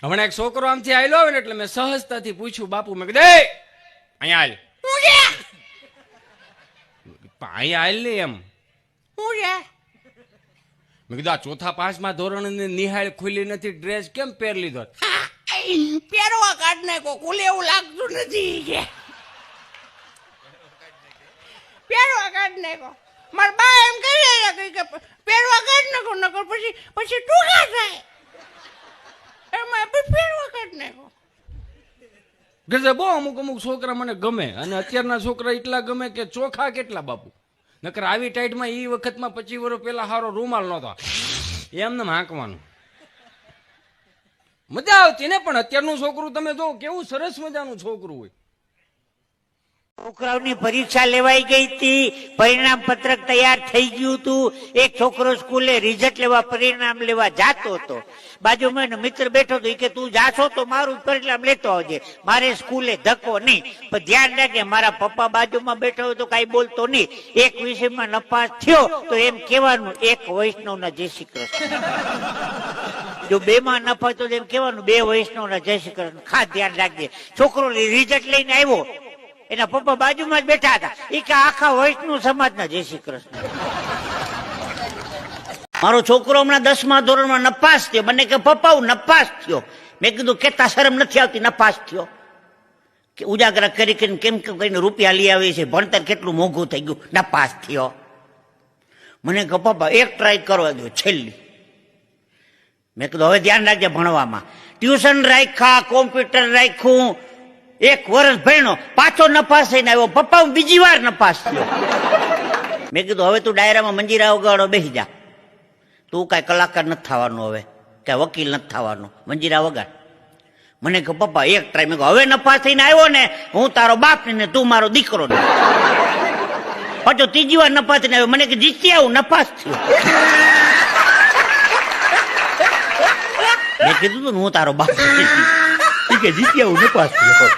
હમણાં એક છોકરો આમથી આવેલો આવે ને એટલે મેં સહજતાથી પૂછ્યું, બાપુ, મેં કીધું એ અહીંયા હાલ. અહીંયા હાલ ને એમ. મેં કીધું આ ચોથા પાંચમા ધોરણની નિહાળ ખુલ્લી નથી, ડ્રેસ કેમ પહેર લીધો? પહેરવા કાઢ નાખો, ખુલે એવું લાગતું નથી. પહેરવા કાઢ નાખો. મારા બા એમ કહી કે પહેરવા કાઢ નાખો, નકર પછી ટૂંકા થાય. એમાં પહેરવા કાઢ નાખો. બહુ અમુક છોકરા મને ગમે, અને અત્યારના છોકરા એટલા ગમે કે ચોખા કેટલા બાપુ. નકર આવી ટાઈટમાં એ વખતમાં 25 વર્ષ પહેલા હારો રૂમાલ નહોતો, એમને હાંકવાનું મજા આવતી ને. પણ અત્યારનું છોકરું તમે જો કેવું સરસ મજાનું છોકરું હોય. છોકરાઓની પરીક્ષા લેવાઈ ગઈ હતી, પરિણામ પત્રક તૈયાર થઈ ગયું હતું. એક છોકરો સ્કૂલે રિઝલ્ટ લેવા, પરિણામ લેવા જાતો હતો. બાજુમાં એનો મિત્ર બેઠો હતો, કે તું જાશો તો મારું પરિણામ લેતો આવજે, મારે સ્કૂલે ધક્કો નહીં. પણ ધ્યાન રાખજે, મારા પપ્પા બાજુમાં બેઠો હોય તો કઈ બોલતો નહીં. એક વિષયમાં નપાસ થયો તો એમ કહેવાનું, એક વૈષ્ણવના જય શ્રી કૃષ્ણ. જો 2 માં નપાસ તો એમ કહેવાનું, 2 વૈષ્ણવના જય શ્રી કૃષ્ણ. ખાસ ધ્યાન રાખજે. છોકરો રિઝલ્ટ લઈને આવ્યો, એના પપ્પા બાજુમાં જ બેઠા હતા. એ કે આખા વૈષ્ણવ સમાજના જય શ્રી કૃષ્ણ. મારો છોકરો હમણાં 10મા ધોરણમાં નપાસ થયો. મને કે પપ્પા હું નપાસ થયો. મેં કીધું કેતા શરમ નથી આવતી નપાસ થયો? કે ઉજાગરા કરી કરીને કેમ કરીને રૂપિયા લઈ આવે છે, ભણતર કેટલું મોંઘું થઈ ગયું, નપાસ થયો. મને કે પપ્પા એક ટ્રાય કરવા દો છેલ્લી. મેં કીધું હવે ધ્યાન રાખજે ભણવામાં. ટ્યુશન રાખ્યા, કોમ્પ્યુટર રાખ્યું. 1 વર્ષ ભણ્યો, પાછો નપાસ થઈને આવ્યો. પપ્પા હું બીજી વાર નપાસ થયો. મેં કીધું હવે તું ડાયરામાં મંજીરા વગાડો બેસી જા. તું કાંઈ કલાકાર નથી થવાનું, હવે કાંઈ વકીલ નથી થવાનું, મંજીરા વગાડ. મને કહે પપ્પા એક ટ્રાય. મેં કહું હવે નપાસ થઈને આવ્યો ને, હું તારો બાપ ને તું મારો દીકરો ને. પાછો 3જી વાર નપાસ થઈને આવ્યો. મને કે જીતી આવું, નપાસ થયો. મેં કીધું તું હું તારો બાપ કે જીતી આવું, નપાસ થયો.